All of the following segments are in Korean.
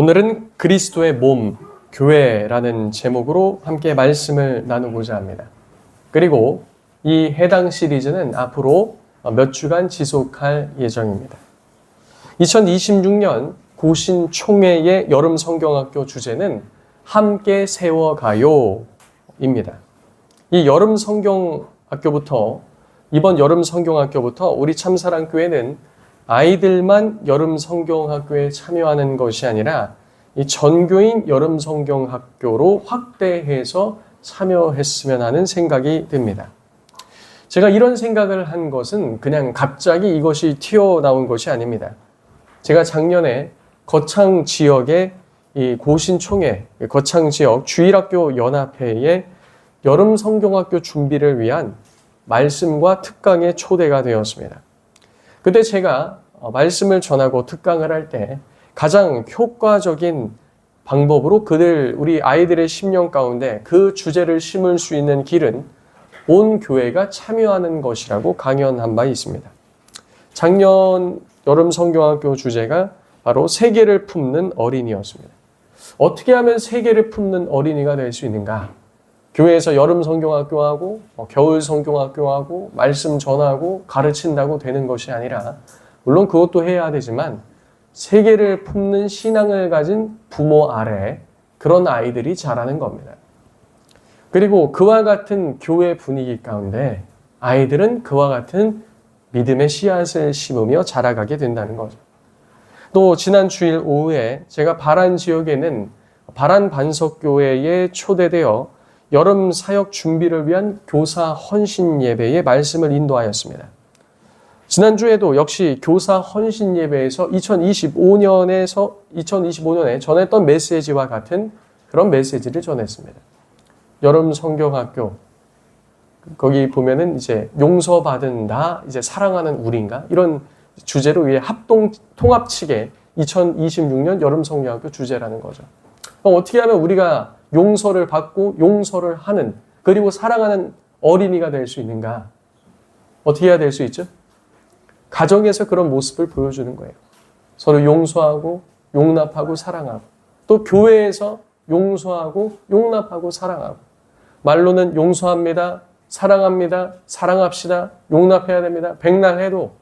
오늘은 그리스도의 몸, 교회라는 제목으로 함께 말씀을 나누고자 합니다. 그리고 이 해당 시리즈는 앞으로 몇 주간 지속할 예정입니다. 2026년 고신총회의 여름 성경학교 주제는 함께 세워가요입니다. 이 여름 성경학교부터 이번 여름 성경학교부터 우리 참사랑교회는 아이들만 여름 성경학교에 참여하는 것이 아니라 이 전교인 여름 성경학교로 확대해서 참여했으면 하는 생각이 듭니다. 제가 이런 생각을 한 것은 그냥 갑자기 이것이 튀어나온 것이 아닙니다. 제가 작년에 거창 지역의 이 고신총회, 거창 지역 주일학교 연합회의 여름 성경학교 준비를 위한 말씀과 특강에 초대가 되었습니다. 그때 제가 말씀을 전하고 특강을 할 때 가장 효과적인 방법으로 우리 아이들의 심령 가운데 그 주제를 심을 수 있는 길은 온 교회가 참여하는 것이라고 강연한 바 있습니다. 작년 여름 성경학교 주제가 바로 세계를 품는 어린이였습니다. 어떻게 하면 세계를 품는 어린이가 될 수 있는가? 교회에서 여름 성경학교하고 겨울 성경학교하고 말씀 전하고 가르친다고 되는 것이 아니라 물론 그것도 해야 되지만 세계를 품는 신앙을 가진 부모 아래 그런 아이들이 자라는 겁니다. 그리고 그와 같은 교회 분위기 가운데 아이들은 그와 같은 믿음의 씨앗을 심으며 자라가게 된다는 거죠. 또 지난 주일 오후에 제가 바란 지역에는 바란 반석교회에 초대되어 여름 사역 준비를 위한 교사 헌신 예배의 말씀을 인도하였습니다. 지난주에도 역시 교사 헌신 예배에서 2025년에 전했던 메시지와 같은 그런 메시지를 전했습니다. 여름 성경학교 거기 보면은 이제 용서받은 나, 이제 사랑하는 우리인가 이런 주제로 위해 통합치게 2026년 여름 성경학교 주제라는 거죠. 어떻게 하면 우리가 용서를 받고 용서를 하는 그리고 사랑하는 어린이가 될 수 있는가? 어떻게 해야 될 수 있죠? 가정에서 그런 모습을 보여주는 거예요. 서로 용서하고 용납하고 사랑하고 또 교회에서 용서하고 용납하고 사랑하고 말로는 용서합니다. 사랑합니다. 사랑합시다. 용납해야 됩니다. 백날 해도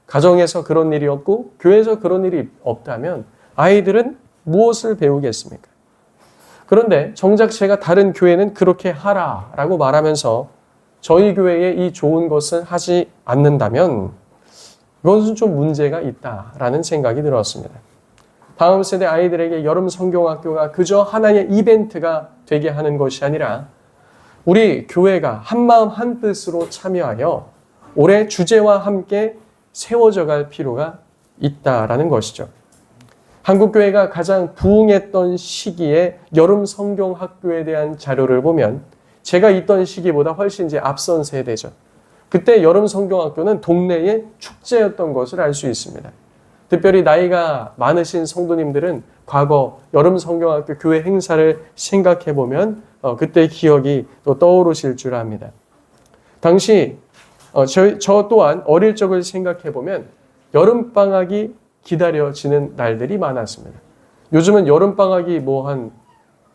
가정에서 그런 일이 없고 교회에서 그런 일이 없다면 아이들은 무엇을 배우겠습니까? 그런데 정작 제가 다른 교회는 그렇게 하라라고 말하면서 저희 교회에 이 좋은 것을 하지 않는다면 그것은 좀 문제가 있다라는 생각이 들었습니다. 다음 세대 아이들에게 여름 성경학교가 그저 하나의 이벤트가 되게 하는 것이 아니라 우리 교회가 한마음 한뜻으로 참여하여 올해 주제와 함께 세워져 갈 필요가 있다라는 것이죠. 한국교회가 가장 부흥했던 시기에 여름 성경학교에 대한 자료를 보면 제가 있던 시기보다 훨씬 이제 앞선 세대죠. 그때 여름 성경학교는 동네의 축제였던 것을 알 수 있습니다. 특별히 나이가 많으신 성도님들은 과거 여름 성경학교 교회 행사를 생각해 보면 그때 기억이 또 떠오르실 줄 압니다. 당시 저 또한 어릴 적을 생각해 보면 여름방학이 기다려지는 날들이 많았습니다. 요즘은 여름방학이 한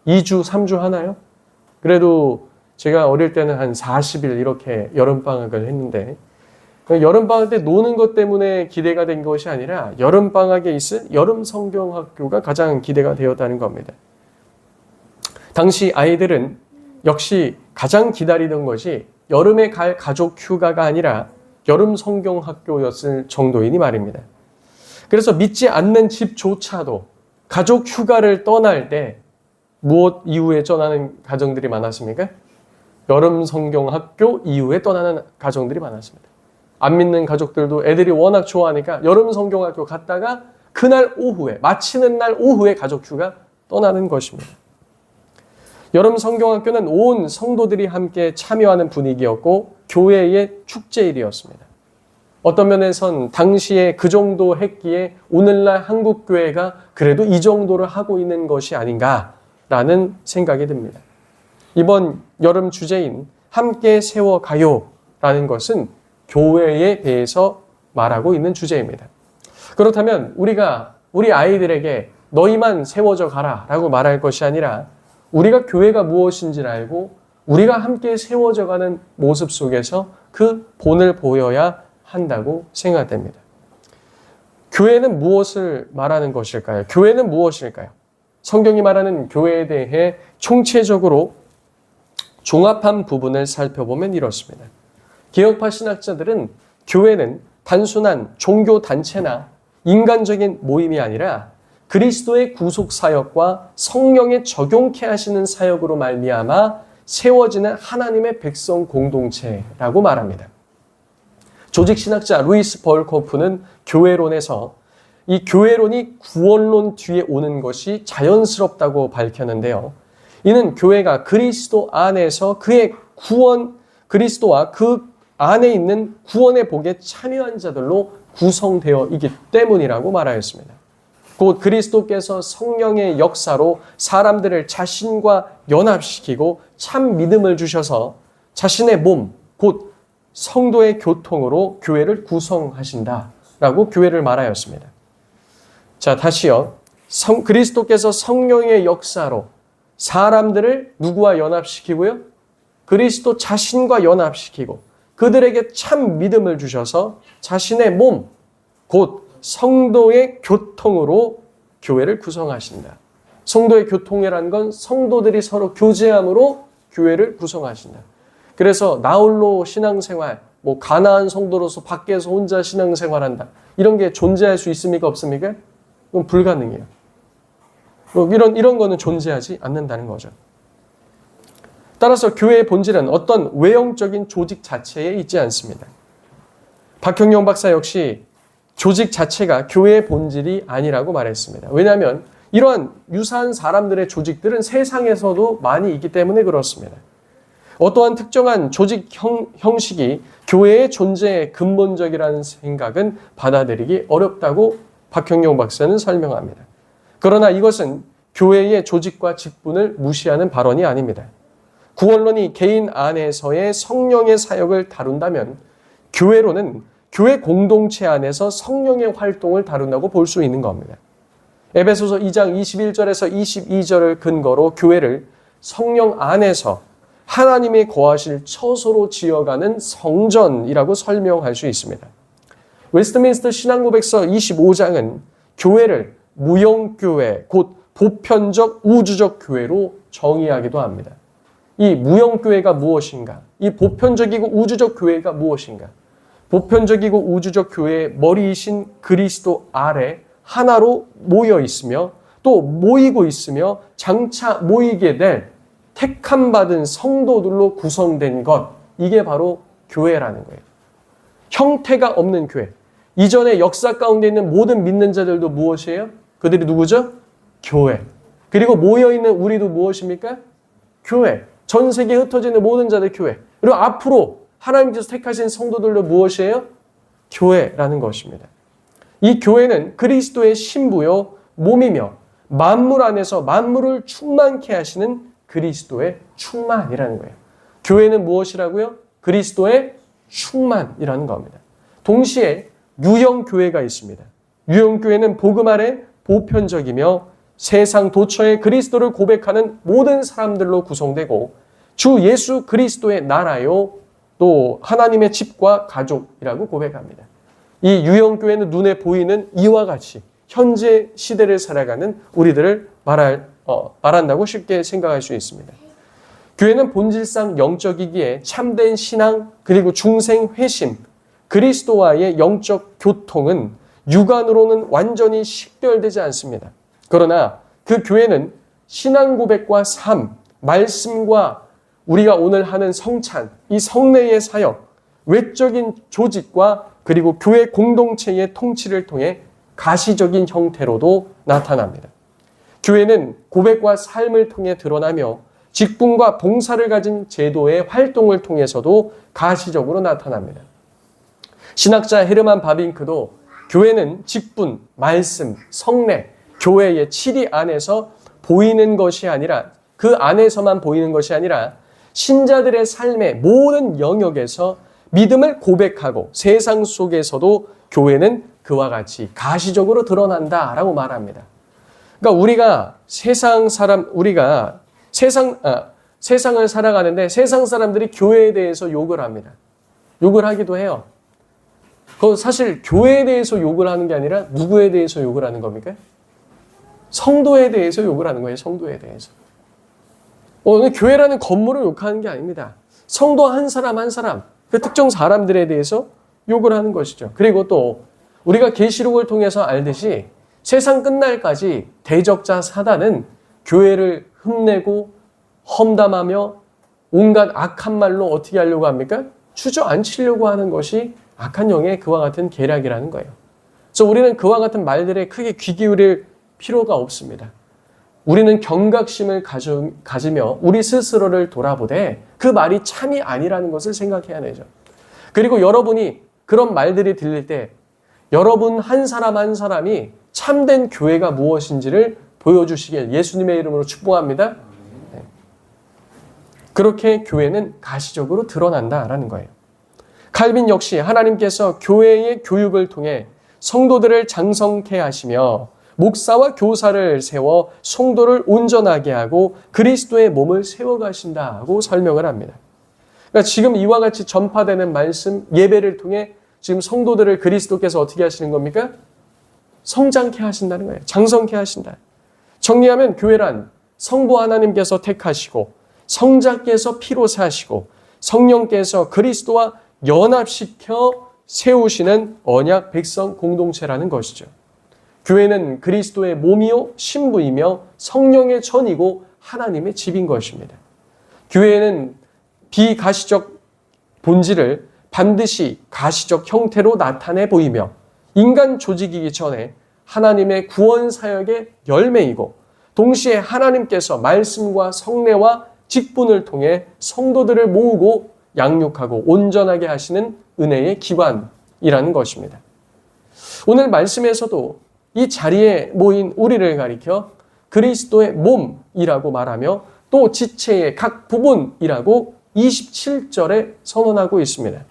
2주, 3주 하나요? 그래도 제가 어릴 때는 한 40일 이렇게 여름방학을 했는데 여름방학 때 노는 것 때문에 기대가 된 것이 아니라 여름방학에 있을 여름 성경학교가 가장 기대가 되었다는 겁니다. 당시 아이들은 역시 가장 기다리던 것이 여름에 갈 가족 휴가가 아니라 여름 성경학교였을 정도이니 말입니다. 그래서 믿지 않는 집조차도 가족 휴가를 떠날 때 무엇 이후에 떠나는 가정들이 많았습니까? 여름 성경학교 이후에 떠나는 가정들이 많았습니다. 안 믿는 가족들도 애들이 워낙 좋아하니까 여름 성경학교 갔다가 그날 오후에 마치는 날 오후에 가족 휴가 떠나는 것입니다. 여름 성경학교는 온 성도들이 함께 참여하는 분위기였고 교회의 축제일이었습니다. 어떤 면에선 당시에 그 정도 했기에 오늘날 한국교회가 그래도 이 정도를 하고 있는 것이 아닌가라는 생각이 듭니다. 이번 여름 주제인 함께 세워가요라는 것은 교회에 대해서 말하고 있는 주제입니다. 그렇다면 우리가 우리 아이들에게 너희만 세워져 가라 라고 말할 것이 아니라 우리가 교회가 무엇인지를 알고 우리가 함께 세워져 가는 모습 속에서 그 본을 보여야 한다고 생각됩니다. 교회는 무엇을 말하는 것일까요? 교회는 무엇일까요? 성경이 말하는 교회에 대해 총체적으로 종합한 부분을 살펴보면 이렇습니다. 개혁파 신학자들은 교회는 단순한 종교 단체나 인간적인 모임이 아니라 그리스도의 구속 사역과 성령의 적용케 하시는 사역으로 말미암아 세워지는 하나님의 백성 공동체라고 말합니다. 조직 신학자 루이스 벌코프는 교회론에서 이 교회론이 구원론 뒤에 오는 것이 자연스럽다고 밝혔는데요. 이는 교회가 그리스도 안에서 그의 구원, 그리스도와 그 안에 있는 구원의 복에 참여한 자들로 구성되어 있기 때문이라고 말하였습니다. 곧 그리스도께서 성령의 역사로 사람들을 자신과 연합시키고 참 믿음을 주셔서 자신의 몸, 곧 성도의 교통으로 교회를 구성하신다라고 교회를 말하였습니다. 자, 다시요. 그리스도께서 성령의 역사로 사람들을 누구와 연합시키고요? 그리스도 자신과 연합시키고 그들에게 참 믿음을 주셔서 자신의 몸, 곧 성도의 교통으로 교회를 구성하신다. 성도의 교통이라는 건 성도들이 서로 교제함으로 교회를 구성하신다. 그래서 나홀로 신앙생활, 가나안 성도로서 밖에서 혼자 신앙생활한다. 이런 게 존재할 수 있습니까? 없습니까? 그건 불가능해요. 이런 거는 존재하지 않는다는 거죠. 따라서 교회의 본질은 어떤 외형적인 조직 자체에 있지 않습니다. 박형용 박사 역시 조직 자체가 교회의 본질이 아니라고 말했습니다. 왜냐하면 이러한 유사한 사람들의 조직들은 세상에서도 많이 있기 때문에 그렇습니다. 어떠한 특정한 조직 형식이 교회의 존재의 근본적이라는 생각은 받아들이기 어렵다고 박형용 박사는 설명합니다. 그러나 이것은 교회의 조직과 직분을 무시하는 발언이 아닙니다. 구원론이 개인 안에서의 성령의 사역을 다룬다면 교회론은 교회 공동체 안에서 성령의 활동을 다룬다고 볼 수 있는 겁니다. 에베소서 2장 21절에서 22절을 근거로 교회를 성령 안에서 하나님이 거하실 처소로 지어가는 성전이라고 설명할 수 있습니다. 웨스트민스터 신앙고백서 25장은 교회를 무형교회, 곧 보편적 우주적 교회로 정의하기도 합니다. 이 무형교회가 무엇인가? 이 보편적이고 우주적 교회가 무엇인가? 보편적이고 우주적 교회의 머리이신 그리스도 아래 하나로 모여 있으며 또 모이고 있으며 장차 모이게 될 택함 받은 성도들로 구성된 것, 이게 바로 교회라는 거예요. 형태가 없는 교회. 이전의 역사 가운데 있는 모든 믿는 자들도 무엇이에요? 그들이 누구죠? 교회. 그리고 모여있는 우리도 무엇입니까? 교회. 전 세계에 흩어지는 모든 자들 교회. 그리고 앞으로 하나님께서 택하신 성도들도 무엇이에요? 교회라는 것입니다. 이 교회는 그리스도의 신부요 몸이며 만물 안에서 만물을 충만케 하시는 그리스도의 충만이라는 거예요. 교회는 무엇이라고요? 그리스도의 충만이라는 겁니다. 동시에 유형교회가 있습니다. 유형교회는 복음 아래 보편적이며 세상 도처에 그리스도를 고백하는 모든 사람들로 구성되고 주 예수 그리스도의 나라요 또 하나님의 집과 가족이라고 고백합니다. 이 유형교회는 눈에 보이는 이와 같이 현재 시대를 살아가는 우리들을 말한다고 쉽게 생각할 수 있습니다. 교회는 본질상 영적이기에 참된 신앙 그리고 중생 회심, 그리스도와의 영적 교통은 육안으로는 완전히 식별되지 않습니다. 그러나 그 교회는 신앙 고백과 삶, 말씀과 우리가 오늘 하는 성찬, 이 성례의 사역, 외적인 조직과 그리고 교회 공동체의 통치를 통해 가시적인 형태로도 나타납니다. 교회는 고백과 삶을 통해 드러나며 직분과 봉사를 가진 제도의 활동을 통해서도 가시적으로 나타납니다. 신학자 헤르만 바빙크도 교회는 직분, 말씀, 성례, 교회의 치리 안에서 보이는 것이 아니라 그 안에서만 보이는 것이 아니라 신자들의 삶의 모든 영역에서 믿음을 고백하고 세상 속에서도 교회는 그와 같이 가시적으로 드러난다라고 말합니다. 그러니까 우리가 세상을 살아가는데 세상 사람들이 교회에 대해서 욕을 합니다. 욕을 하기도 해요. 그 사실 교회에 대해서 욕을 하는 게 아니라 누구에 대해서 욕을 하는 겁니까? 성도에 대해서 욕을 하는 거예요. 성도에 대해서. 교회라는 건물을 욕하는 게 아닙니다. 성도 한 사람 한 사람, 그 특정 사람들에 대해서 욕을 하는 것이죠. 그리고 또 우리가 계시록을 통해서 알듯이 세상 끝날까지 대적자 사단은 교회를 흠내고 험담하며 온갖 악한 말로 어떻게 하려고 합니까? 주저앉히려고 하는 것이 악한 영의 그와 같은 계략이라는 거예요. 그래서 우리는 그와 같은 말들에 크게 귀 기울일 필요가 없습니다. 우리는 경각심을 가지며 우리 스스로를 돌아보되 그 말이 참이 아니라는 것을 생각해야 되죠. 그리고 여러분이 그런 말들이 들릴 때 여러분 한 사람 한 사람이 참된 교회가 무엇인지를 보여주시길 예수님의 이름으로 축복합니다. 네. 그렇게 교회는 가시적으로 드러난다라는 거예요. 칼빈 역시 하나님께서 교회의 교육을 통해 성도들을 장성케 하시며 목사와 교사를 세워 성도를 온전하게 하고 그리스도의 몸을 세워가신다고 설명을 합니다. 그러니까 지금 이와 같이 전파되는 말씀, 예배를 통해 지금 성도들을 그리스도께서 어떻게 하시는 겁니까? 성장케 하신다는 거예요. 장성케 하신다. 정리하면 교회란 성부 하나님께서 택하시고 성자께서 피로 사시고 성령께서 그리스도와 연합시켜 세우시는 언약 백성 공동체라는 것이죠. 교회는 그리스도의 몸이요 신부이며 성령의 전이고 하나님의 집인 것입니다. 교회는 비가시적 본질을 반드시 가시적 형태로 나타내 보이며 인간 조직이기 전에 하나님의 구원 사역의 열매이고 동시에 하나님께서 말씀과 성례와 직분을 통해 성도들을 모으고 양육하고 온전하게 하시는 은혜의 기반이라는 것입니다. 오늘 말씀에서도 이 자리에 모인 우리를 가리켜 그리스도의 몸이라고 말하며 또 지체의 각 부분이라고 27절에 선언하고 있습니다.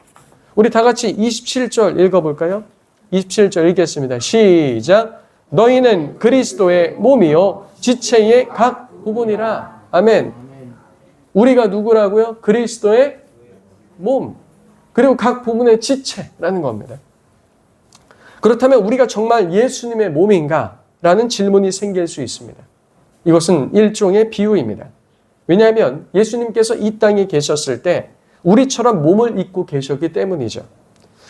우리 다 같이 27절 읽어볼까요? 27절 읽겠습니다. 시작. 너희는 그리스도의 몸이요 지체의 각 부분이라. 아멘. 우리가 누구라고요? 그리스도의 몸. 그리고 각 부분의 지체라는 겁니다. 그렇다면 우리가 정말 예수님의 몸인가? 라는 질문이 생길 수 있습니다. 이것은 일종의 비유입니다. 왜냐하면 예수님께서 이 땅에 계셨을 때 우리처럼 몸을 입고 계셨기 때문이죠.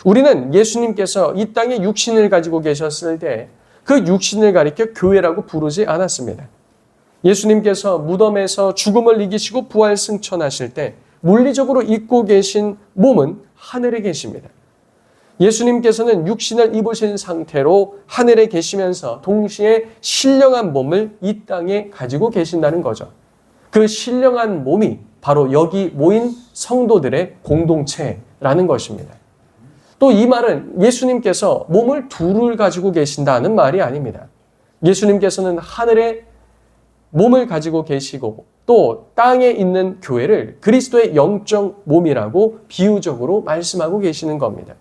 우리는 예수님께서 이 땅에 육신을 가지고 계셨을 때 그 육신을 가리켜 교회라고 부르지 않았습니다. 예수님께서 무덤에서 죽음을 이기시고 부활 승천하실 때 물리적으로 입고 계신 몸은 하늘에 계십니다. 예수님께서는 육신을 입으신 상태로 하늘에 계시면서 동시에 신령한 몸을 이 땅에 가지고 계신다는 거죠. 그 신령한 몸이 바로 여기 모인 성도들의 공동체라는 것입니다. 또 이 말은 예수님께서 몸을 둘을 가지고 계신다는 말이 아닙니다. 예수님께서는 하늘에 몸을 가지고 계시고 또 땅에 있는 교회를 그리스도의 영적 몸이라고 비유적으로 말씀하고 계시는 겁니다.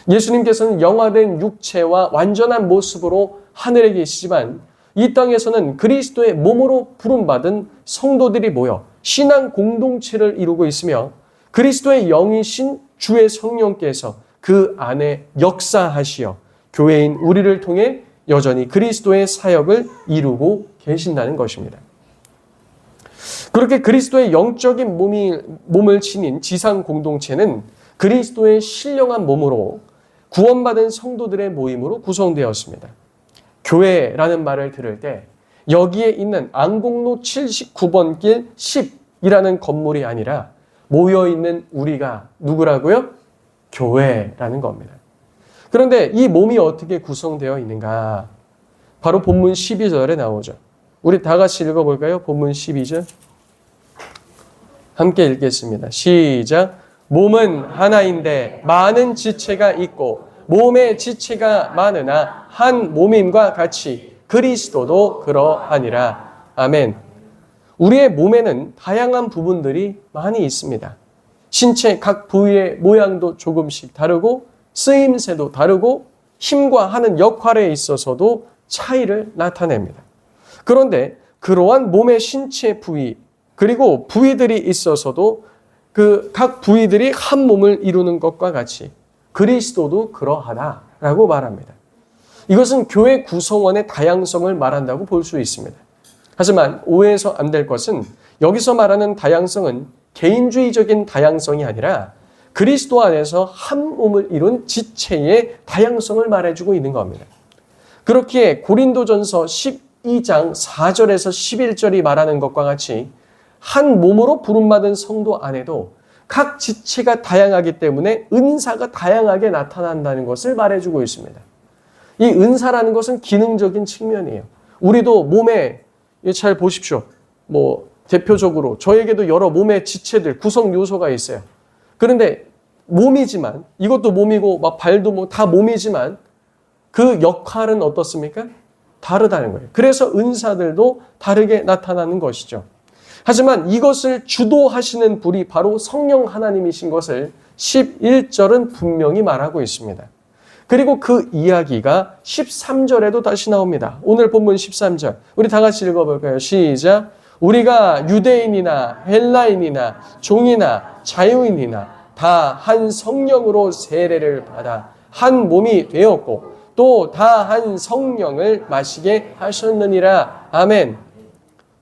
예수님께서는 영화된 육체와 완전한 모습으로 하늘에 계시지만 이 땅에서는 그리스도의 몸으로 부름받은 성도들이 모여 신앙 공동체를 이루고 있으며 그리스도의 영이신 주의 성령께서 그 안에 역사하시어 교회인 우리를 통해 여전히 그리스도의 사역을 이루고 계신다는 것입니다. 그렇게 그리스도의 영적인 몸을 지닌 지상 공동체는 그리스도의 신령한 몸으로 구원받은 성도들의 모임으로 구성되었습니다. 교회라는 말을 들을 때 여기에 있는 안곡로 79번 길 10이라는 건물이 아니라 모여있는 우리가 누구라고요? 교회라는 겁니다. 그런데 이 몸이 어떻게 구성되어 있는가? 바로 본문 12절에 나오죠. 우리 다 같이 읽어볼까요? 본문 12절. 함께 읽겠습니다. 시작. 몸은 하나인데 많은 지체가 있고 몸의 지체가 많으나 한 몸임과 같이 그리스도도 그러하니라. 아멘. 우리의 몸에는 다양한 부분들이 많이 있습니다. 신체 각 부위의 모양도 조금씩 다르고 쓰임새도 다르고 힘과 하는 역할에 있어서도 차이를 나타냅니다. 그런데 그러한 몸의 신체 부위, 그리고 부위들이 있어서도 그 각 부위들이 한 몸을 이루는 것과 같이 그리스도도 그러하다라고 말합니다. 이것은 교회 구성원의 다양성을 말한다고 볼 수 있습니다. 하지만 오해해서 안 될 것은 여기서 말하는 다양성은 개인주의적인 다양성이 아니라 그리스도 안에서 한 몸을 이룬 지체의 다양성을 말해주고 있는 겁니다. 그렇기에 고린도전서 12장 4절에서 11절이 말하는 것과 같이 한 몸으로 부름받은 성도 안에도 각 지체가 다양하기 때문에 은사가 다양하게 나타난다는 것을 말해주고 있습니다. 이 은사라는 것은 기능적인 측면이에요. 우리도 몸에 잘 보십시오. 대표적으로 저에게도 여러 몸의 지체들, 구성 요소가 있어요. 그런데 몸이지만, 이것도 몸이고 발도 다 몸이지만 그 역할은 어떻습니까? 다르다는 거예요. 그래서 은사들도 다르게 나타나는 것이죠. 하지만 이것을 주도하시는 분이 바로 성령 하나님이신 것을 11절은 분명히 말하고 있습니다. 그리고 그 이야기가 13절에도 다시 나옵니다. 오늘 본문 13절. 우리 다 같이 읽어볼까요? 시작. 우리가 유대인이나 헬라인이나 종이나 자유인이나 다 한 성령으로 세례를 받아 한 몸이 되었고 또 다 한 성령을 마시게 하셨느니라. 아멘.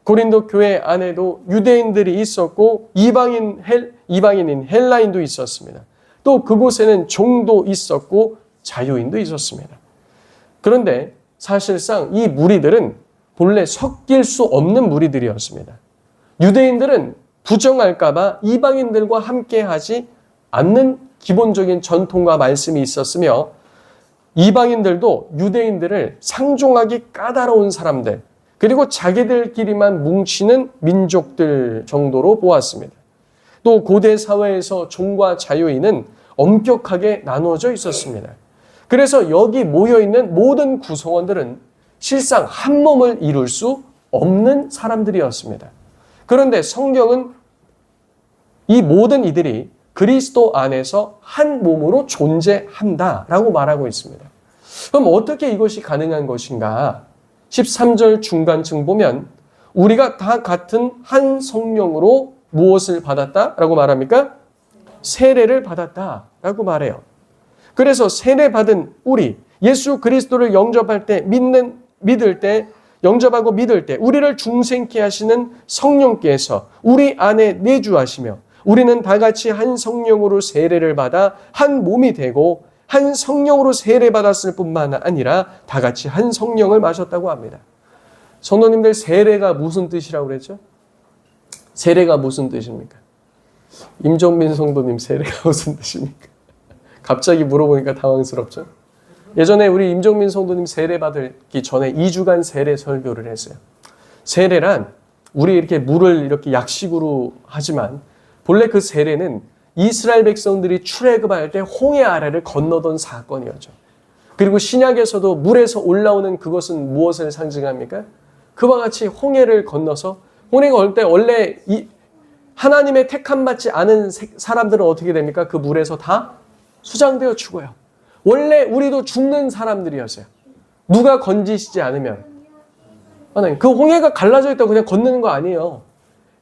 고린도 교회 안에도 유대인들이 있었고 이방인인 헬라인도 있었습니다. 또 그곳에는 종도 있었고 자유인도 있었습니다. 그런데 사실상 이 무리들은 본래 섞일 수 없는 무리들이었습니다. 유대인들은 부정할까봐 이방인들과 함께하지 않는 기본적인 전통과 말씀이 있었으며 이방인들도 유대인들을 상종하기 까다로운 사람들, 그리고 자기들끼리만 뭉치는 민족들 정도로 보았습니다. 또 고대 사회에서 종과 자유인은 엄격하게 나누어져 있었습니다. 그래서 여기 모여있는 모든 구성원들은 실상 한 몸을 이룰 수 없는 사람들이었습니다. 그런데 성경은 이 모든 이들이 그리스도 안에서 한 몸으로 존재한다라고 말하고 있습니다. 그럼 어떻게 이것이 가능한 것인가? 13절 중간쯤 보면 우리가 다 같은 한 성령으로 무엇을 받았다라고 말합니까? 세례를 받았다라고 말해요. 그래서 세례받은 우리, 예수 그리스도를 영접할 때, 믿을 때, 영접하고 믿을 때 우리를 중생케 하시는 성령께서 우리 안에 내주하시며 우리는 다 같이 한 성령으로 세례를 받아 한 몸이 되고 한 성령으로 세례받았을 뿐만 아니라 다 같이 한 성령을 마셨다고 합니다. 성도님들, 세례가 무슨 뜻이라고 그랬죠? 세례가 무슨 뜻입니까? 임종민 성도님, 세례가 무슨 뜻입니까? 갑자기 물어보니까 당황스럽죠? 예전에 우리 임종민 성도님 세례 받기 전에 2주간 세례 설교를 했어요. 세례란 우리 이렇게 물을 이렇게 약식으로 하지만 본래 그 세례는 이스라엘 백성들이 출애굽할 때 홍해 아래를 건너던 사건이었죠. 그리고 신약에서도 물에서 올라오는 그것은 무엇을 상징합니까? 그와 같이 홍해를 건너서 홍해가 올 때 원래 하나님의 택함 받지 않은 사람들은 어떻게 됩니까? 그 물에서 다 수장되어 죽어요. 원래 우리도 죽는 사람들이었어요. 누가 건지시지 않으면. 하나님, 그 홍해가 갈라져 있다고 그냥 건너는 거 아니에요.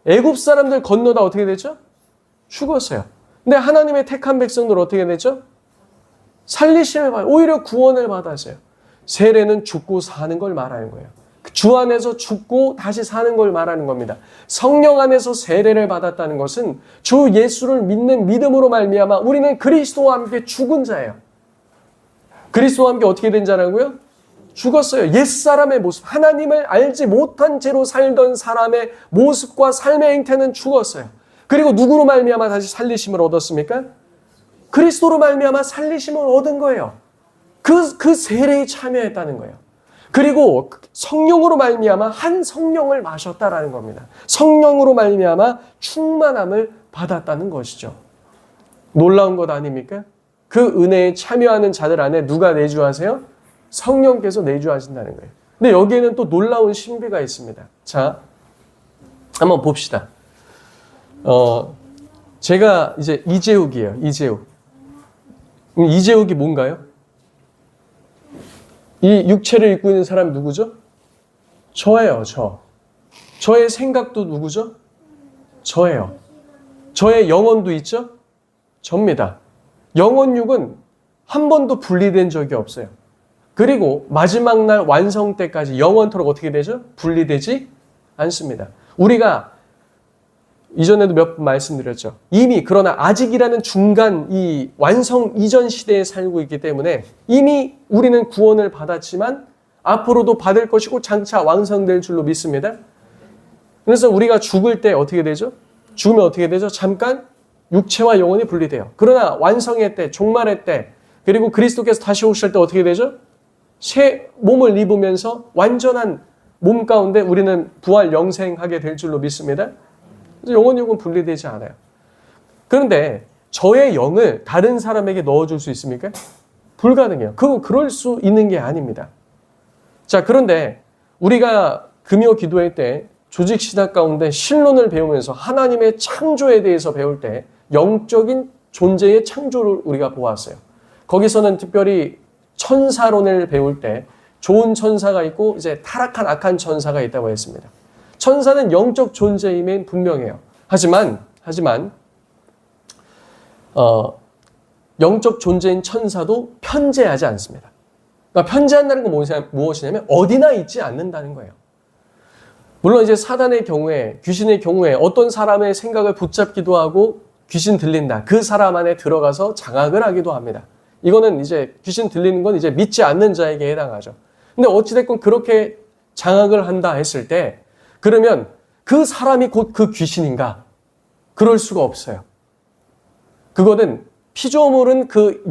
애굽 사람들 건너다 어떻게 되죠? 죽었어요. 근데 하나님의 택한 백성들 어떻게 되죠? 살리심을 받아요. 오히려 구원을 받았어요. 세례는 죽고 사는 걸 말하는 거예요. 주 안에서 죽고 다시 사는 걸 말하는 겁니다. 성령 안에서 세례를 받았다는 것은 주 예수를 믿는 믿음으로 말미암아 우리는 그리스도와 함께 죽은 자예요. 그리스도와 함께 어떻게 된 자라고요? 죽었어요. 옛사람의 모습, 하나님을 알지 못한 채로 살던 사람의 모습과 삶의 행태는 죽었어요. 그리고 누구로 말미암아 다시 살리심을 얻었습니까? 그리스도로 말미암아 살리심을 얻은 거예요. 그 세례에 참여했다는 거예요. 그리고 성령으로 말미암아 한 성령을 마셨다라는 겁니다. 성령으로 말미암아 충만함을 받았다는 것이죠. 놀라운 것 아닙니까? 그 은혜에 참여하는 자들 안에 누가 내주하세요? 성령께서 내주하신다는 거예요. 근데 여기에는 또 놀라운 신비가 있습니다. 자, 한번 봅시다. 제가 이제 이재욱이에요. 이재욱. 이재욱이 뭔가요? 이 육체를 입고 있는 사람이 누구죠? 저예요, 저. 저의 생각도 누구죠? 저예요. 저의 영혼도 있죠? 접니다. 영혼육은 한 번도 분리된 적이 없어요. 그리고 마지막 날 완성 때까지 영원토록 어떻게 되죠? 분리되지 않습니다. 우리가 이전에도 몇 번 말씀드렸죠. 이미 그러나 아직이라는 중간 이 완성 이전 시대에 살고 있기 때문에 이미 우리는 구원을 받았지만 앞으로도 받을 것이고 장차 완성될 줄로 믿습니다. 그래서 우리가 죽을 때 어떻게 되죠? 죽으면 어떻게 되죠? 잠깐 육체와 영혼이 분리돼요. 그러나 완성의 때, 종말의 때, 그리고 그리스도께서 다시 오실 때 어떻게 되죠? 새 몸을 입으면서 완전한 몸 가운데 우리는 부활 영생하게 될 줄로 믿습니다. 그래서 영혼, 육은 분리되지 않아요. 그런데 저의 영을 다른 사람에게 넣어줄 수 있습니까? 불가능해요. 그럴 수 있는 게 아닙니다. 자, 그런데 우리가 금요 기도회 때 조직신학 가운데 신론을 배우면서 하나님의 창조에 대해서 배울 때 영적인 존재의 창조를 우리가 보았어요. 거기서는 특별히 천사론을 배울 때 좋은 천사가 있고 이제 타락한 악한 천사가 있다고 했습니다. 천사는 영적 존재임은 분명해요. 하지만 영적 존재인 천사도 편재하지 않습니다. 그러니까 편재한다는 건 무엇이냐면 어디나 있지 않는다는 거예요. 물론 이제 사단의 경우에, 귀신의 경우에 어떤 사람의 생각을 붙잡기도 하고 귀신 들린다. 그 사람 안에 들어가서 장악을 하기도 합니다. 이거는 이제 귀신 들리는 건 이제 믿지 않는 자에게 해당하죠. 근데 어찌됐건 그렇게 장악을 한다 했을 때 그러면 그 사람이 곧 그 귀신인가? 그럴 수가 없어요. 그거는 피조물은 그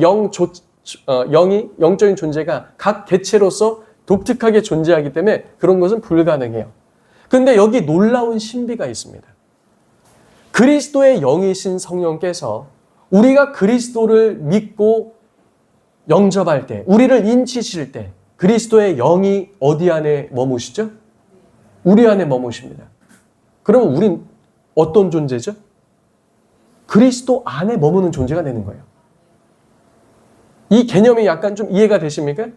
영적인 존재가 각 개체로서 독특하게 존재하기 때문에 그런 것은 불가능해요. 그런데 여기 놀라운 신비가 있습니다. 그리스도의 영이신 성령께서 우리가 그리스도를 믿고 영접할 때, 우리를 인치실 때 그리스도의 영이 어디 안에 머무시죠? 우리 안에 머무십니다. 그러면 우린 어떤 존재죠? 그리스도 안에 머무는 존재가 되는 거예요. 이 개념이 약간 좀 이해가 되십니까?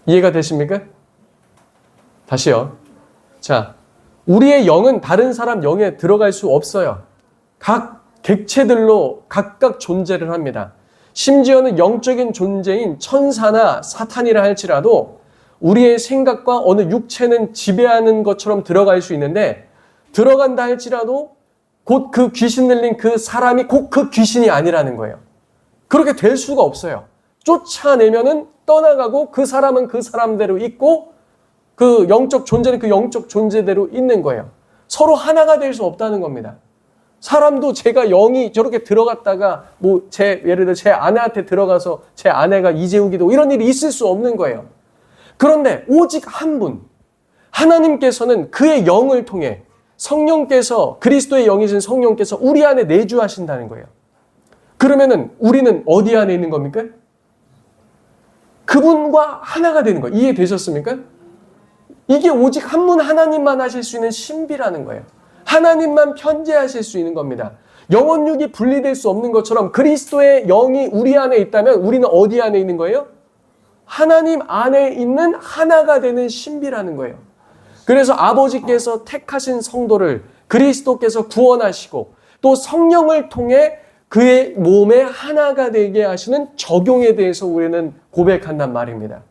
이해가 되십니까? 다시요. 자, 우리의 영은 다른 사람 영에 들어갈 수 없어요. 각 객체들로 각각 존재를 합니다. 심지어는 영적인 존재인 천사나 사탄이라 할지라도 우리의 생각과 어느 육체는 지배하는 것처럼 들어갈 수 있는데 들어간다 할지라도 곧 그 귀신 들린 그 사람이 곧 그 귀신이 아니라는 거예요. 그렇게 될 수가 없어요. 쫓아내면은 떠나가고 그 사람은 그 사람대로 있고 그 영적 존재는 그 영적 존재대로 있는 거예요. 서로 하나가 될 수 없다는 겁니다. 사람도 제가 영이 저렇게 들어갔다가 예를 들어 제 아내한테 들어가서 제 아내가 이재욱이 되고 이런 일이 있을 수 없는 거예요. 그런데 오직 한 분, 하나님께서는 그의 영을 통해 성령께서 그리스도의 영이신 성령께서 우리 안에 내주하신다는 거예요. 그러면은 우리는 어디 안에 있는 겁니까? 그분과 하나가 되는 거예요. 이해되셨습니까? 이게 오직 한 분 하나님만 하실 수 있는 신비라는 거예요. 하나님만 편재하실 수 있는 겁니다. 영혼육이 분리될 수 없는 것처럼 그리스도의 영이 우리 안에 있다면 우리는 어디 안에 있는 거예요? 하나님 안에 있는 하나가 되는 신비라는 거예요. 그래서 아버지께서 택하신 성도를 그리스도께서 구원하시고 또 성령을 통해 그의 몸에 하나가 되게 하시는 적용에 대해서 우리는 고백한단 말입니다.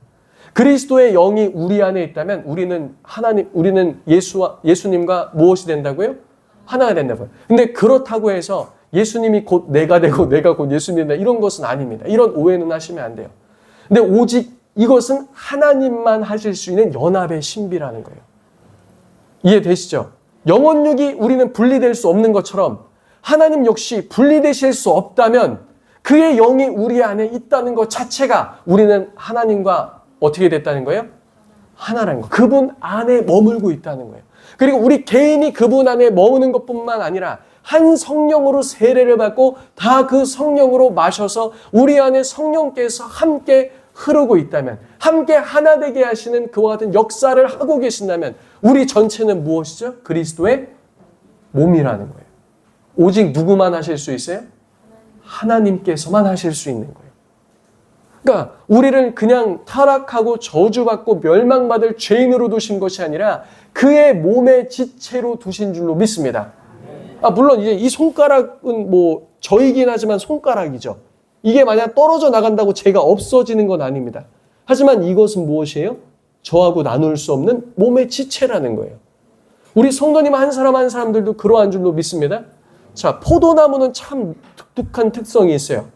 그리스도의 영이 우리 안에 있다면 우리는 예수님과 무엇이 된다고요? 하나가 된다고요. 근데 그렇다고 해서 예수님이 곧 내가 되고 내가 곧 예수님이다 이런 것은 아닙니다. 이런 오해는 하시면 안 돼요. 근데 오직 이것은 하나님만 하실 수 있는 연합의 신비라는 거예요. 이해되시죠? 영혼육이 우리는 분리될 수 없는 것처럼 하나님 역시 분리되실 수 없다면 그의 영이 우리 안에 있다는 것 자체가 우리는 하나님과 어떻게 됐다는 거예요? 하나라는 거예요. 그분 안에 머물고 있다는 거예요. 그리고 우리 개인이 그분 안에 머무는 것뿐만 아니라 한 성령으로 세례를 받고 다 그 성령으로 마셔서 우리 안에 성령께서 함께 흐르고 있다면 함께 하나 되게 하시는 그와 같은 역사를 하고 계신다면 우리 전체는 무엇이죠? 그리스도의 몸이라는 거예요. 오직 누구만 하실 수 있어요? 하나님께서만 하실 수 있는 거예요. 그러니까 우리를 그냥 타락하고 저주받고 멸망받을 죄인으로 두신 것이 아니라 그의 몸의 지체로 두신 줄로 믿습니다. 물론 이제 이 손가락은 뭐 저이긴 하지만 손가락이죠. 이게 만약 떨어져 나간다고 죄가 없어지는 건 아닙니다. 하지만 이것은 무엇이에요? 저하고 나눌 수 없는 몸의 지체라는 거예요. 우리 성도님 한 사람 한 사람들도 그러한 줄로 믿습니다. 자, 포도나무는 참 독특한 특성이 있어요.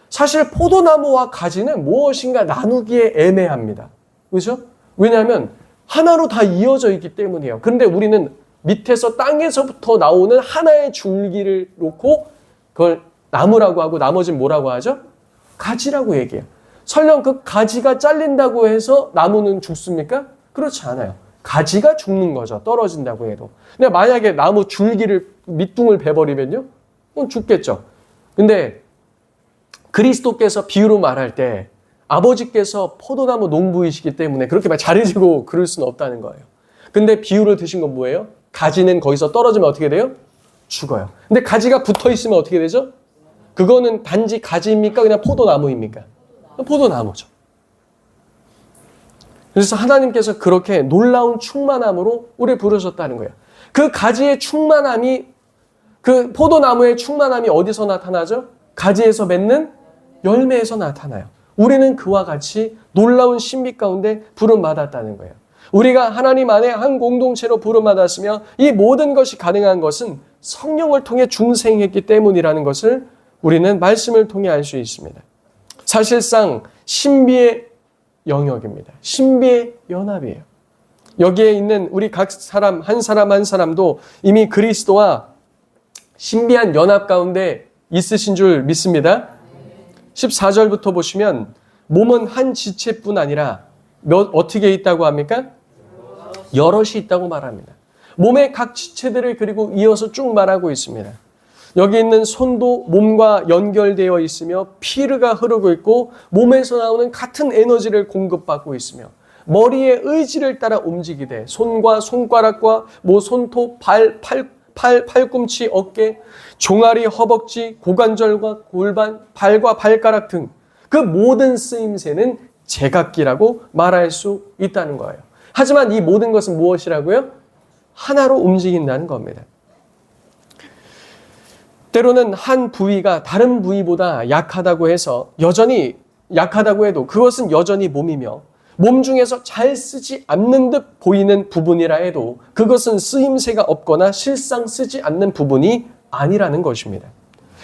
사실 포도나무와 가지는 무엇인가 나누기에 애매합니다. 그렇죠? 왜냐하면 하나로 다 이어져 있기 때문이에요. 그런데 우리는 밑에서 땅에서부터 나오는 하나의 줄기를 놓고 그걸 나무라고 하고 나머지는 뭐라고 하죠? 가지라고 얘기해요. 설령 그 가지가 잘린다고 해서 나무는 죽습니까? 그렇지 않아요. 가지가 죽는 거죠. 떨어진다고 해도. 근데 만약에 나무 줄기를 밑둥을 베버리면요? 그건 죽겠죠. 근데 그리스도께서 비유로 말할 때 아버지께서 포도나무 농부이시기 때문에 그렇게 막 잘해지고 그럴 수는 없다는 거예요. 근데 비유를 드신 건 뭐예요? 가지는 거기서 떨어지면 어떻게 돼요? 죽어요. 근데 가지가 붙어 있으면 어떻게 되죠? 그거는 단지 가지입니까? 그냥 포도나무입니까? 포도나무죠. 그래서 하나님께서 그렇게 놀라운 충만함으로 우리를 부르셨다는 거예요. 그 가지의 충만함이, 그 포도나무의 충만함이 어디서 나타나죠? 가지에서 맺는 열매에서 나타나요. 우리는 그와 같이 놀라운 신비 가운데 부름받았다는 거예요. 우리가 하나님 안에 한 공동체로 부름받았으며 이 모든 것이 가능한 것은 성령을 통해 중생했기 때문이라는 것을 우리는 말씀을 통해 알 수 있습니다. 사실상 신비의 영역입니다. 신비의 연합이에요. 여기에 있는 우리 각 사람 한 사람도 이미 그리스도와 신비한 연합 가운데 있으신 줄 믿습니다. 14절부터 보시면 몸은 한 지체뿐 아니라 어떻게 있다고 합니까? 여럿이 있다고 말합니다. 몸의 각 지체들을 그리고 이어서 쭉 말하고 있습니다. 여기 있는 손도 몸과 연결되어 있으며 피가 흐르고 있고 몸에서 나오는 같은 에너지를 공급받고 있으며 머리의 의지를 따라 움직이되 손과 손가락과 손톱, 팔꿈치, 어깨, 종아리, 허벅지, 고관절과 골반, 발과 발가락 등 그 모든 쓰임새는 제각기라고 말할 수 있다는 거예요. 하지만 이 모든 것은 무엇이라고요? 하나로 움직인다는 겁니다. 때로는 한 부위가 다른 부위보다 약하다고 해서 여전히 약하다고 해도 그것은 여전히 몸이며 몸 중에서 잘 쓰지 않는 듯 보이는 부분이라 해도 그것은 쓰임새가 없거나 실상 쓰지 않는 부분이 아니라는 것입니다.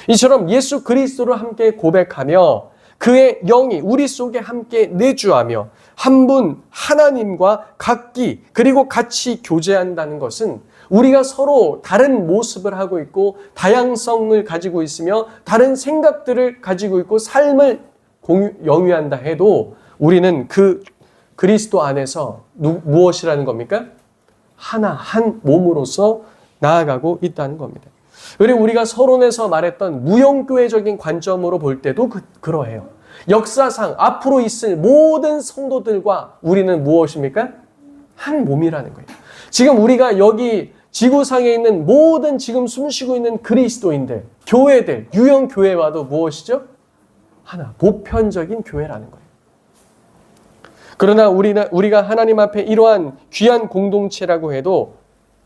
이처럼 예수 그리스도를 함께 고백하며 그의 영이 우리 속에 함께 내주하며 한 분 하나님과 각기 그리고 같이 교제한다는 것은 우리가 서로 다른 모습을 하고 있고 다양성을 가지고 있으며 다른 생각들을 가지고 있고 삶을 영위한다 해도 우리는 그 그리스도 안에서 무엇이라는 겁니까? 하나, 한 몸으로서 나아가고 있다는 겁니다. 그리고 우리가 서론에서 말했던 무용교회적인 관점으로 볼 때도 그러해요. 역사상 앞으로 있을 모든 성도들과 우리는 무엇입니까? 한 몸이라는 거예요. 지금 우리가 여기 지구상에 있는 모든 지금 숨쉬고 있는 그리스도인들, 교회들, 유형 교회와도 무엇이죠? 하나, 보편적인 교회라는 거예요. 그러나 우리가 하나님 앞에 이러한 귀한 공동체라고 해도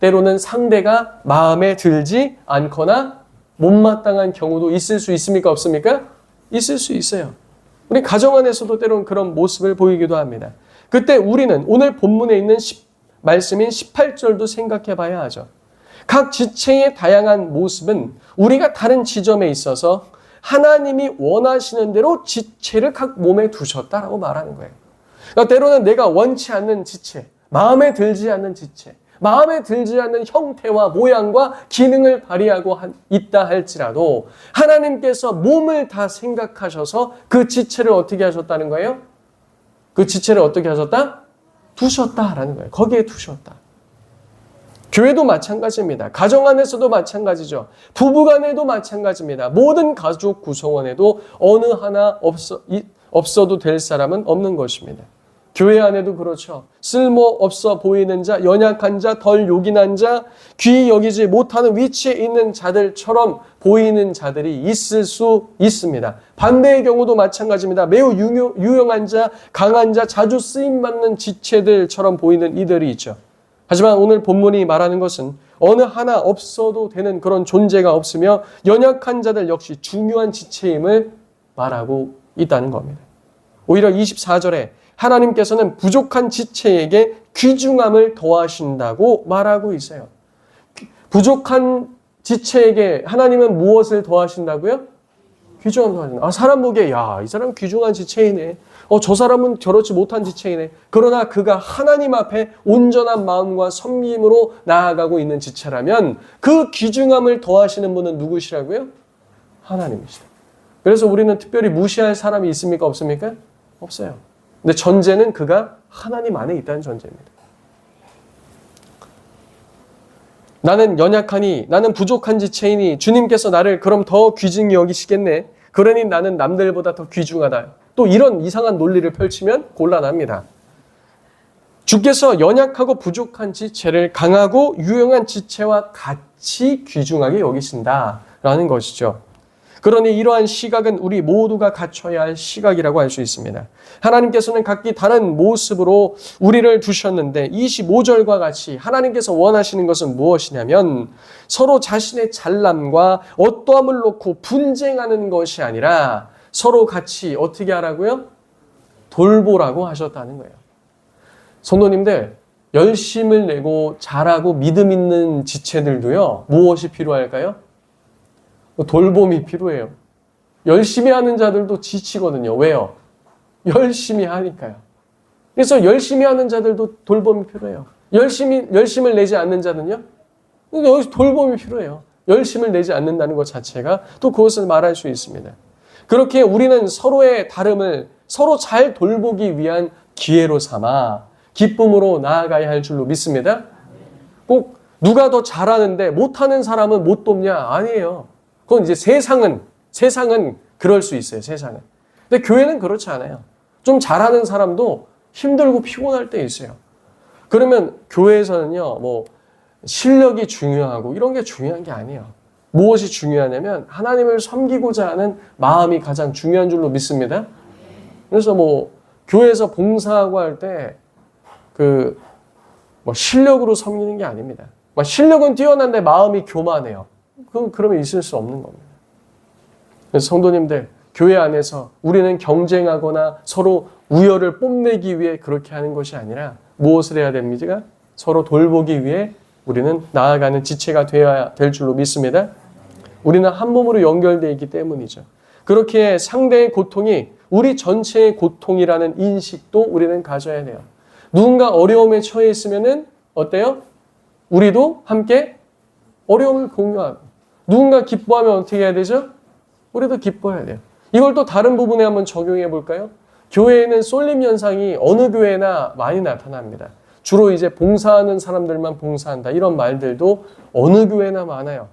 때로는 상대가 마음에 들지 않거나 못마땅한 경우도 있을 수 있습니까? 없습니까? 있을 수 있어요. 우리 가정 안에서도 때로는 그런 모습을 보이기도 합니다. 그때 우리는 오늘 본문에 있는 말씀인 18절도 생각해 봐야 하죠. 각 지체의 다양한 모습은 우리가 다른 지점에 있어서 하나님이 원하시는 대로 지체를 각 몸에 두셨다라고 말하는 거예요. 그러니까 때로는 내가 원치 않는 지체, 마음에 들지 않는 지체, 마음에 들지 않는 형태와 모양과 기능을 발휘하고 있다 할지라도 하나님께서 몸을 다 생각하셔서 그 지체를 어떻게 하셨다는 거예요? 그 지체를 어떻게 하셨다? 두셨다라는 거예요. 거기에 두셨다. 교회도 마찬가지입니다. 가정 안에서도 마찬가지죠. 부부간에도 마찬가지입니다. 모든 가족 구성원에도 어느 하나 없어도 될 사람은 없는 것입니다. 교회 안에도 그렇죠. 쓸모없어 보이는 자, 연약한 자, 덜 요긴한 자, 귀히 여기지 못하는 위치에 있는 자들처럼 보이는 자들이 있을 수 있습니다. 반대의 경우도 마찬가지입니다. 매우 유용한 자, 강한 자, 자주 쓰임받는 지체들처럼 보이는 이들이 있죠. 하지만 오늘 본문이 말하는 것은 어느 하나 없어도 되는 그런 존재가 없으며 연약한 자들 역시 중요한 지체임을 말하고 있다는 겁니다. 오히려 24절에 하나님께서는 부족한 지체에게 귀중함을 더하신다고 말하고 있어요. 부족한 지체에게 하나님은 무엇을 더하신다고요? 귀중함을 더하신다. 사람 보기에 이 사람은 귀중한 지체이네. 저 사람은 저렇지 못한 지체이네. 그러나 그가 하나님 앞에 온전한 마음과 섬김으로 나아가고 있는 지체라면 그 귀중함을 더하시는 분은 누구시라고요? 하나님이시다. 그래서 우리는 특별히 무시할 사람이 있습니까? 없습니까? 없어요. 근데 전제는 그가 하나님 안에 있다는 전제입니다. 나는 연약하니, 나는 부족한 지체이니 주님께서 나를 그럼 더 귀중히 여기시겠네. 그러니 나는 남들보다 더 귀중하다. 또 이런 이상한 논리를 펼치면 곤란합니다. 주께서 연약하고 부족한 지체를 강하고 유용한 지체와 같이 귀중하게 여기신다라는 것이죠. 그러니 이러한 시각은 우리 모두가 갖춰야 할 시각이라고 할 수 있습니다. 하나님께서는 각기 다른 모습으로 우리를 두셨는데 25절과 같이 하나님께서 원하시는 것은 무엇이냐면 서로 자신의 잘남과 어떠함을 놓고 분쟁하는 것이 아니라 서로 같이 어떻게 하라고요? 돌보라고 하셨다는 거예요. 성도님들, 열심을 내고 잘하고 믿음 있는 지체들도요, 무엇이 필요할까요? 돌봄이 필요해요. 열심히 하는 자들도 지치거든요. 왜요? 열심히 하니까요. 그래서 열심히 하는 자들도 돌봄이 필요해요. 열심을 내지 않는 자는요? 여기서 돌봄이 필요해요. 열심을 내지 않는다는 것 자체가 또 그것을 말할 수 있습니다. 그렇게 우리는 서로의 다름을 서로 잘 돌보기 위한 기회로 삼아 기쁨으로 나아가야 할 줄로 믿습니다. 꼭 누가 더 잘하는데 못하는 사람은 못 돕냐? 아니에요. 그건 이제 세상은 그럴 수 있어요. 세상은. 근데 교회는 그렇지 않아요. 좀 잘하는 사람도 힘들고 피곤할 때 있어요. 그러면 교회에서는요, 실력이 중요하고 이런 게 중요한 게 아니에요. 무엇이 중요하냐면 하나님을 섬기고자 하는 마음이 가장 중요한 줄로 믿습니다. 그래서 교회에서 봉사하고 할 때 실력으로 섬기는 게 아닙니다. 실력은 뛰어난데 마음이 교만해요. 그러면 있을 수 없는 겁니다. 그래서 성도님들, 교회 안에서 우리는 경쟁하거나 서로 우열을 뽐내기 위해 그렇게 하는 것이 아니라 무엇을 해야 됩니까? 서로 돌보기 위해 우리는 나아가는 지체가 되어야 될 줄로 믿습니다. 우리는 한 몸으로 연결되어 있기 때문이죠. 그렇게 상대의 고통이 우리 전체의 고통이라는 인식도 우리는 가져야 돼요. 누군가 어려움에 처해 있으면은 어때요? 우리도 함께 어려움을 공유하고, 누군가 기뻐하면 어떻게 해야 되죠? 우리도 기뻐해야 돼요. 이걸 또 다른 부분에 한번 적용해 볼까요? 교회에는 쏠림 현상이 어느 교회나 많이 나타납니다. 주로 이제 봉사하는 사람들만 봉사한다, 이런 말들도 어느 교회나 많아요.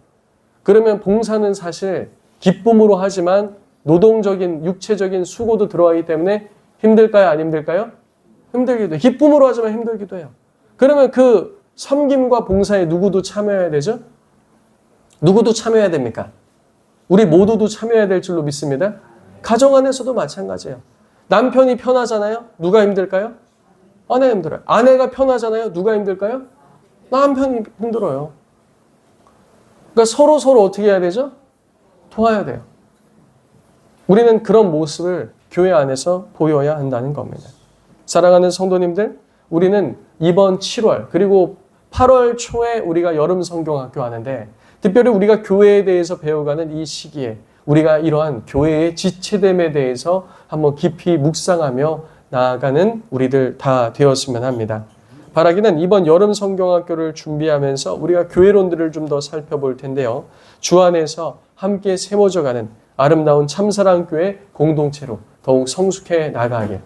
그러면 봉사는 사실 기쁨으로 하지만 노동적인 육체적인 수고도 들어가기 때문에 힘들까요? 안 힘들까요? 힘들기도 해요. 기쁨으로 하지만 힘들기도 해요. 그러면 그 섬김과 봉사에 누구도 참여해야 되죠? 누구도 참여해야 됩니까? 우리 모두도 참여해야 될 줄로 믿습니다. 가정 안에서도 마찬가지예요. 남편이 편하잖아요. 누가 힘들까요? 아내가 힘들어요. 아내가 편하잖아요. 누가 힘들까요? 남편이 힘들어요. 그러니까 서로 어떻게 해야 되죠? 도와야 돼요. 우리는 그런 모습을 교회 안에서 보여야 한다는 겁니다. 사랑하는 성도님들, 우리는 이번 7월 그리고 8월 초에 우리가 여름 성경학교 하는데, 특별히 우리가 교회에 대해서 배워가는 이 시기에 우리가 이러한 교회의 지체됨에 대해서 한번 깊이 묵상하며 나아가는 우리들 다 되었으면 합니다. 바라기는 이번 여름 성경학교를 준비하면서 우리가 교회론들을 좀 더 살펴볼 텐데요. 주 안에서 함께 세워져가는 아름다운 참사랑교회 공동체로 더욱 성숙해 나가게,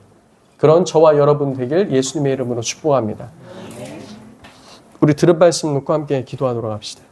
그런 저와 여러분 되길 예수님의 이름으로 축복합니다. 우리 들은 말씀 놓고 함께 기도하도록 합시다.